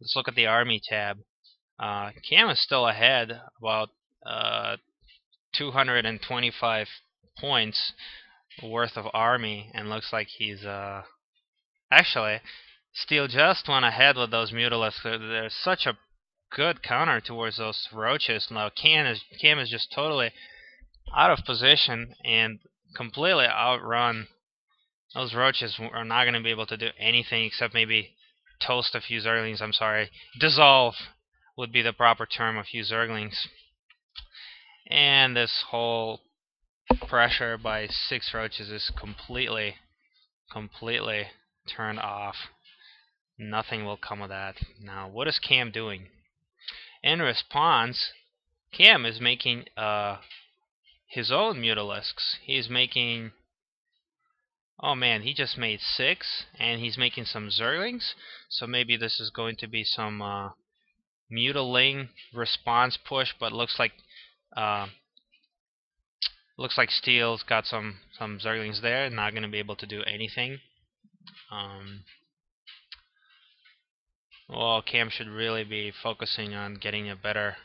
Let's look at the army tab. Cam is still ahead, about 225 points worth of army, and looks like he's actually Steel just went ahead with those Mutalisks. There's such a good counter towards those roaches. Now Cam is just totally out of position and completely outrun. Those roaches are not going to be able to do anything except maybe toast a few Zerglings. I'm sorry, dissolve would be the proper term, a few Zerglings. And this whole pressure by 6 roaches is completely turned off. Nothing will come of that. Now, what is Cam doing? In response, Cam is making his own Mutalisks. He's making... Oh man, he just made 6, and he's making some Zerglings. So maybe this is going to be some Mutaling response push, but looks like Steel's got some Zerglings there, not going to be able to do anything. Well, Cam should really be focusing on getting a better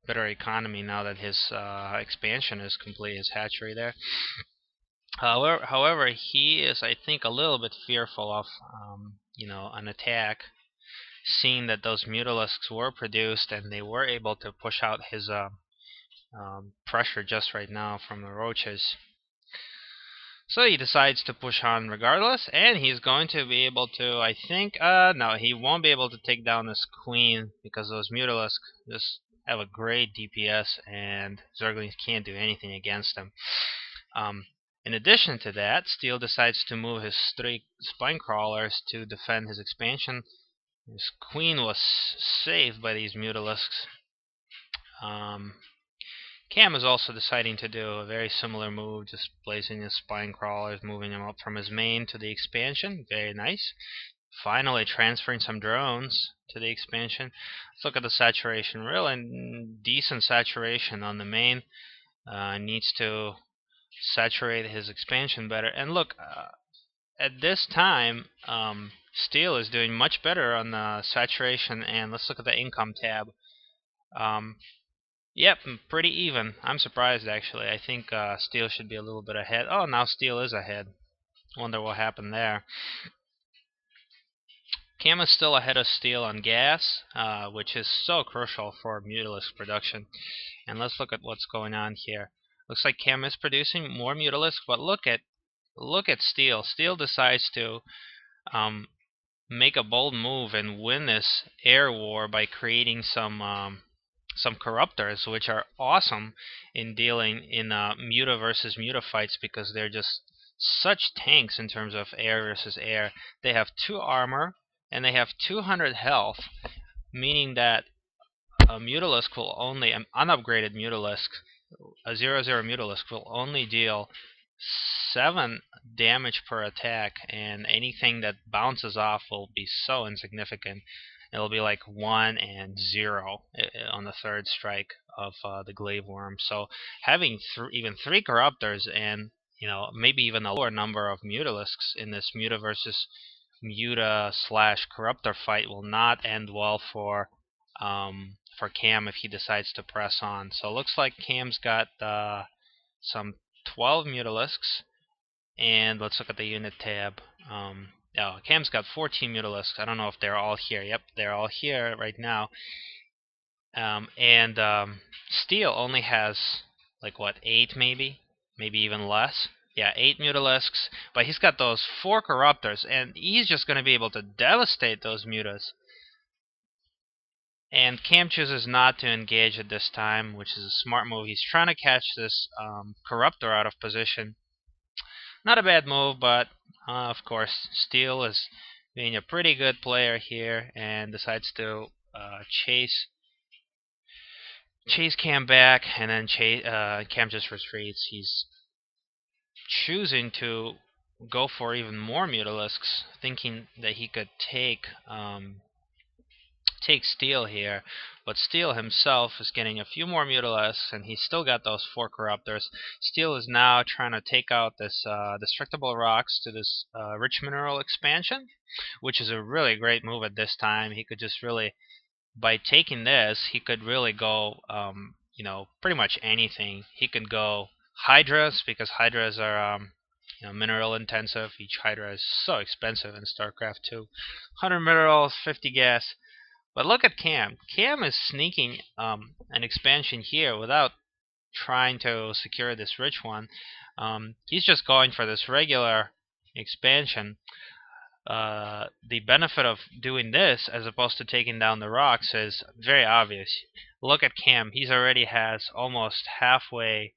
economy now that his expansion is complete, his hatchery there. However, he is, I think, a little bit fearful of, an attack, seeing that those Mutalisks were produced and they were able to push out his pressure just right now from the roaches. So he decides to push on regardless, and he's going to be able to, I think, no, he won't be able to take down this queen because those Mutalisks just have a great DPS and Zerglings can't do anything against them. In addition to that, Steel decides to move his 3 spine crawlers to defend his expansion. His queen was saved by these Mutalisks. Cam is also deciding to do a very similar move, just placing his spine crawlers, moving them up from his main to the expansion. Very nice. Finally transferring some drones to the expansion. Let's look at the saturation. Really decent saturation on the main. Needs to saturate his expansion better. And look, at this time, Steel is doing much better on the saturation. And let's look at the income tab. Yep, pretty even. I'm surprised, actually. I think Steel should be a little bit ahead. Oh, now Steel is ahead. Wonder what happened there. Cam is still ahead of Steel on gas, which is so crucial for Mutalisk production. And let's look at what's going on here. Looks like Cam is producing more Mutalisk, but look at Steel. Steel decides to make a bold move and win this air war by creating some corruptors, which are awesome in dealing in Muta versus Muta fights because they're just such tanks in terms of air versus air. They have 2 armor and they have 200 health, meaning that a Mutalisk will only, an unupgraded Mutalisk, a 0/0 Mutalisk will only deal 7 damage per attack, and anything that bounces off will be so insignificant. It'll be like 1 and 0 on the 3rd strike of the glaive worm. So having even 3 corruptors and maybe even a lower number of Mutalisks in this Muta versus Muta / corruptor fight will not end well for Cam if he decides to press on. So it looks like Cam's got some 12 Mutalisks, and let's look at the unit tab. Oh, Cam's got 14 Mutalisks. I don't know if they're all here. Yep, they're all here right now. Steel only has, like, what, 8 maybe? Maybe even less? Yeah, 8 Mutalisks. But he's got those 4 Corruptors, and he's just going to be able to devastate those Mutas. And Cam chooses not to engage at this time, which is a smart move. He's trying to catch this Corruptor out of position. Not a bad move, but of course, Steel is being a pretty good player here and decides to chase Cam back, and then Cam just retreats. He's choosing to go for even more Mutalisks, thinking that he could take Steel here. But Steel himself is getting a few more Mutalisks, and he's still got those 4 Corruptors. Steel is now trying to take out this Destructible Rocks to this Rich Mineral expansion, which is a really great move at this time. He could just really, by taking this, he could really go, pretty much anything. He could go Hydras, because Hydras are, mineral intensive. Each Hydra is so expensive in StarCraft 2. 100 minerals, 50 gas. But look at Cam. Cam is sneaking an expansion here without trying to secure this rich one. He's just going for this regular expansion. The benefit of doing this as opposed to taking down the rocks is very obvious. Look at Cam. He's already has almost halfway.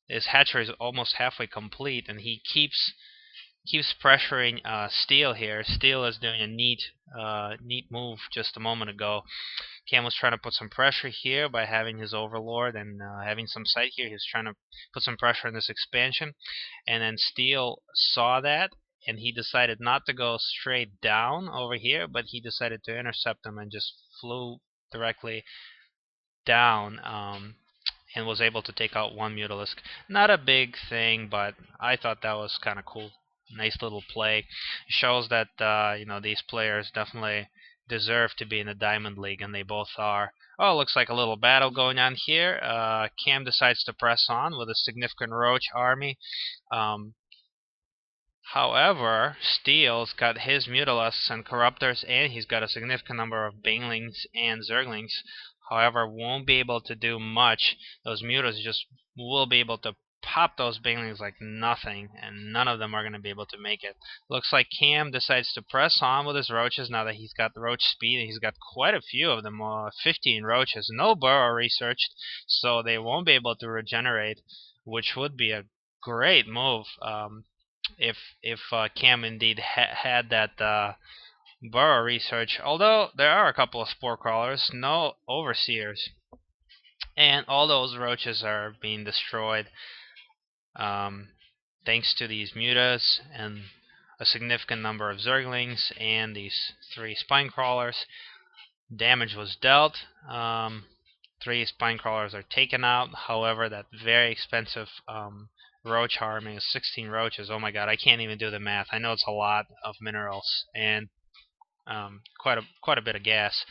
His hatchery is almost halfway complete, and he keeps pressuring Steel here. Steel is doing a neat move just a moment ago. Cam was trying to put some pressure here by having his Overlord and having some sight here. He was trying to put some pressure in this expansion, and then Steel saw that, and he decided not to go straight down over here, but he decided to intercept him and just flew directly down, and was able to take out 1 Mutalisk. Not a big thing, but I thought that was kind of cool. Nice little play. It shows that these players definitely deserve to be in the Diamond League, and they both are. Oh, looks like a little battle going on here. Cam decides to press on with a significant Roach army. However, Steel's got his Mutalisks and Corruptors, and he's got a significant number of Banelings and Zerglings. However, won't be able to do much. Those Mutalisks just will be able to pop those Banelings like nothing, and none of them are going to be able to make it. Looks like Cam decides to press on with his Roaches now that he's got the Roach speed, and he's got quite a few of them, 15 Roaches. No burrow researched, so they won't be able to regenerate, which would be a great move. If Cam indeed had that burrow research. Although there are a couple of Spore Crawlers, no Overseers, and all those Roaches are being destroyed thanks to these Mutas and a significant number of Zerglings and these 3 Spine Crawlers. Damage was dealt. 3 Spine Crawlers are taken out. However, that very expensive Roach army is 16 Roaches. Oh my god, I can't even do the math. I know it's a lot of minerals and quite a bit of gas.